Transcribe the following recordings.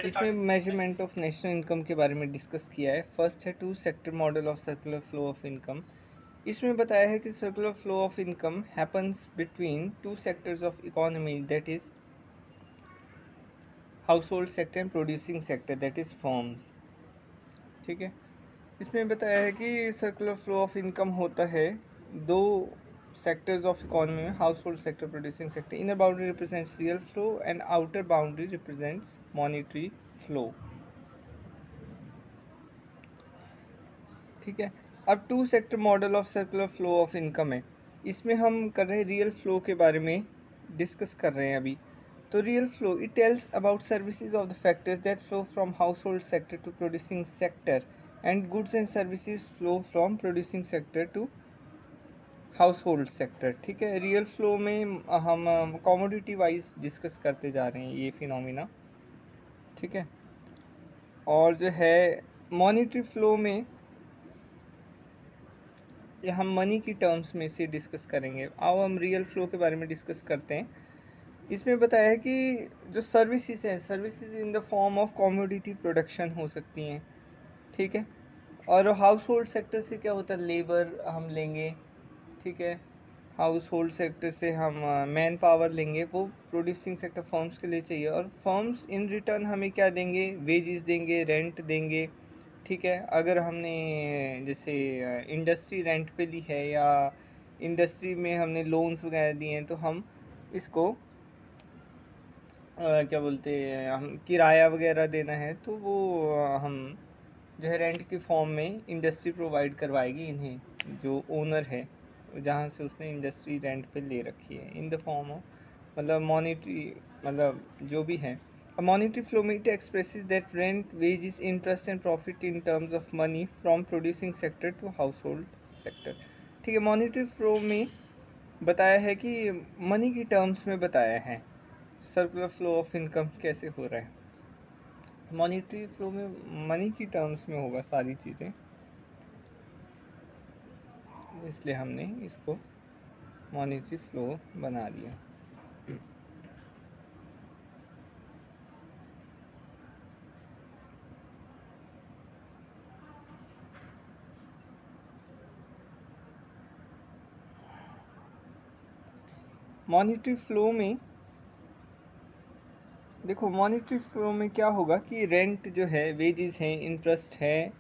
इसमें measurement of national income के बारे में डिस्कस किया है। फर्स्ट है two sector model of circular flow of income. इसमें बताया है कि circular flow of income happens between two sectors of economy, that is household sector and producing sector, that is firms. ठीक है, इसमें बताया है कि सर्कुलर फ्लो ऑफ इनकम होता है दो सेक्टर्स ऑफ इकोनॉमी में, household sector, producing sector. Inner boundary represents real flow and outer boundary represents monetary flow. ठीक है, अब two sector model of circular flow of income है। इसमें हम कर रहे हैं रियल फ्लो के बारे में डिस्कस कर रहे हैं अभी। तो real flow it tells about services of the factors that flow from household sector to producing sector and goods and services flow from producing sector to household sector. ठीक है, real flow में हम commodity wise discuss करते जा रहे हैं ये phenomena. ठीक है, और जो है मॉनिटरी फ्लो में ये हम मनी की टर्म्स में से डिस्कस करेंगे। अब हम रियल फ्लो के बारे में डिस्कस करते हैं। इसमें बताया है कि जो सर्विसेज है, services in the form of commodity production हो सकती हैं। ठीक है, और हाउस होल्ड सेक्टर से क्या होता है, लेबर हम लेंगे। ठीक है, हाउस होल्ड सेक्टर से हम मैन पावर लेंगे, वो प्रोड्यूसिंग सेक्टर फर्म्स के लिए चाहिए, और फर्म्स इन रिटर्न हमें क्या देंगे, वेजेस देंगे, रेंट देंगे। ठीक है, अगर हमने जैसे इंडस्ट्री रेंट पे ली है या इंडस्ट्री में हमने लोन्स वगैरह दिए हैं, तो हम इसको क्या बोलते हैं, हम किराया वगैरह देना है तो वो हम जो है रेंट की फॉर्म में इंडस्ट्री प्रोवाइड करवाएगी इन्हें, जो ओनर है जहाँ से उसने इंडस्ट्री रेंट पे ले रखी है, इन द फॉर्म ऑफ मतलब मॉनिटरी, मतलब जो भी है। A monetary flow meter expresses that rent, wages, interest and profit in terms of money from producing sector to household sector। ठीक है, मॉनिटरी फ्लो में बताया है कि मनी की टर्म्स में बताया है सर्कुलर फ्लो ऑफ इनकम कैसे हो रहा है। मॉनिटरी फ्लो में मनी की टर्म्स में होगा सारी चीज़ें, इसलिए हमने इसको मॉनिटरी फ्लो बना दिया। मॉनिटरी फ्लो में देखो, मॉनिटरी फ्लो में क्या होगा कि रेंट जो है, वेजेस हैं, इंटरेस्ट है,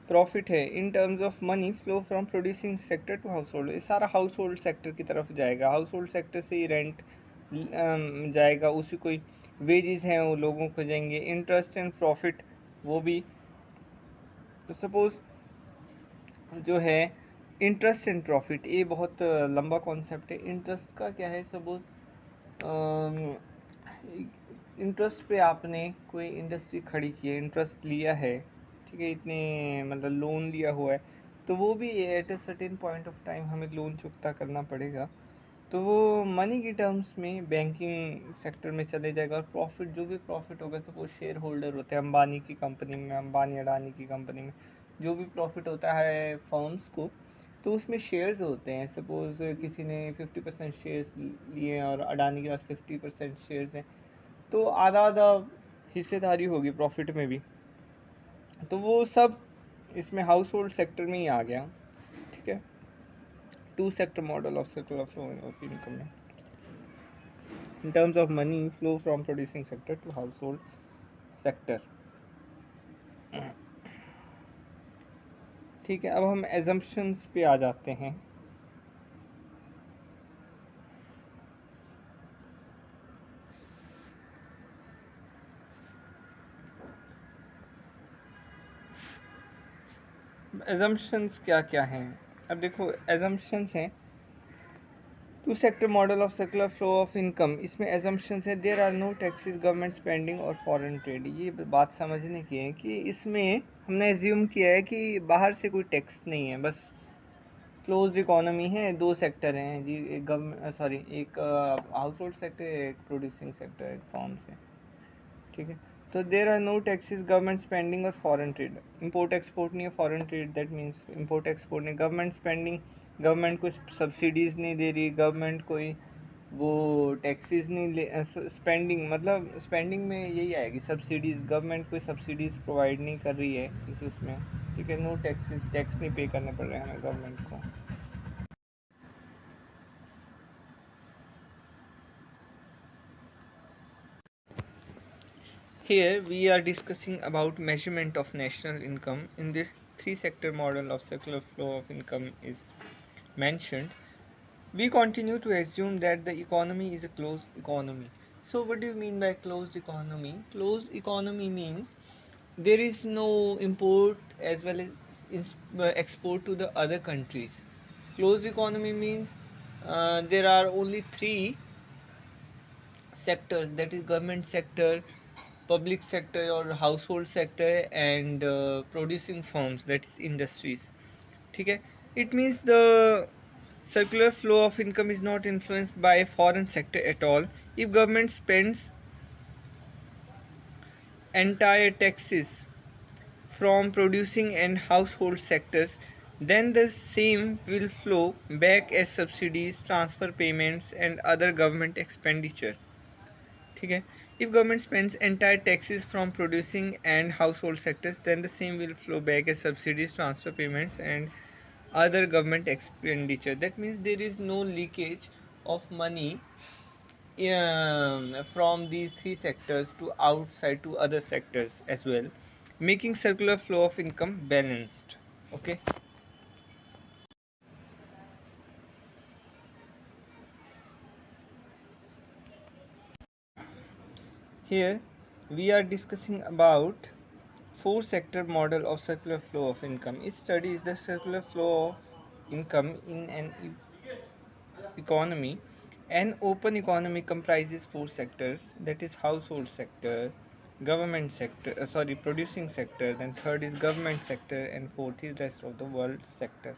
प्रॉफिट है, in terms of money flow from producing sector to household, ये सारा हाउस होल्ड सेक्टर की तरफ जाएगा। हाउस होल्ड सेक्टर से ही रेंट जाएगा, उसी कोई वेजेस हैं वो लोगों को जाएंगे, इंटरेस्ट एंड प्रॉफिट वो भी। तो सपोज जो है इंटरेस्ट एंड प्रॉफिट, ये बहुत लंबा कॉन्सेप्ट है। इंटरेस्ट का क्या है, सपोज इंटरेस्ट पे आपने कोई इंडस्ट्री खड़ी की है, इंटरेस्ट लिया है। ठीक है, इतने मतलब लोन लिया हुआ है, तो वो भी at a certain point of time हमें लोन चुकता करना पड़ेगा। तो वो मनी की टर्म्स में बैंकिंग सेक्टर में चले जाएगा, और प्रॉफिट जो भी प्रॉफिट होगा, सपोज शेयर होल्डर होते हैं अंबानी की कंपनी में, अंबानी अडानी की कंपनी में, जो भी प्रॉफिट होता है फर्म्स को, तो उसमें शेयर्स होते हैं। सपोज किसी ने 50% शेयर्स लिए हैं और अडानी के पास 50% शेयर्स हैं, तो आधा आधा हिस्सेदारी होगी प्रॉफिट में भी। तो वो सब इसमें हाउस होल्ड सेक्टर में ही आ गया। ठीक है, two sector model of circular flow of income में, in terms of money flow from producing sector to household sector। ठीक है, अब हम assumptions पे आ जाते हैं। assumptions क्या क्या हैं, अब देखो assumptions हैं two sector model of circular flow of income. इसमें assumptions है there are no taxes, government spending और फॉरेन ट्रेड। ये बात समझने की है कि इसमें हमने एज्यूम किया है कि बाहर से कोई टैक्स नहीं है, बस क्लोज्ड इकोनॉमी है, दो सेक्टर हैं जी, एक गवर्नमेंट सॉरी एक हाउस होल्ड सेक्टर, एक प्रोड्यूसिंग सेक्टर, एक फॉर्म से। ठीक है, तो there are no taxes, government spending और फॉरेन ट्रेड। इंपोर्ट एक्सपोर्ट नहीं है, foreign trade that means import export नहीं। गवर्नमेंट स्पेंडिंग, गवर्नमेंट को सब्सिडीज़ नहीं दे रही, गवर्नमेंट कोई वो टैक्सेस नहीं ले, स्पेंडिंग मतलब स्पेंडिंग में यही आएगी, सब्सिडीज, गवर्नमेंट कोई सब्सिडीज प्रोवाइड नहीं कर रही है इस उसमें, ठीक है, नो टैक्सेस, टैक्स नहीं पे करने पड़ रहे हैं हमें गवर्नमेंट को। Here we are discussing about measurement of national income. In this three sector model of circular flow of income is mentioned. We continue to assume that the economy is a closed economy. So what do you mean by closed economy? Closed economy means there is no import as well as export to the other countries. Closed economy means there are only three sectors, that is government sector, public sector or household sector, and producing firms, that is industries, ठीक है. It means the circular flow of income is not influenced by a foreign sector at all. If government spends entire taxes from producing and household sectors, then the same will flow back as subsidies, transfer payments, and other government expenditure. ठीक है. If government spends entire taxes from producing and household sectors, then the same will flow back as subsidies, transfer payments, and other government expenditure. That means there is no leakage of money from these three sectors to outside to other sectors as well, making circular flow of income balanced. Okay. Here we are discussing about four sector model of circular flow of income. It studies the circular flow of income in an economy. An open economy comprises four sectors, that is household sector, government sector, producing sector, then third is government sector, and fourth is rest of the world sector.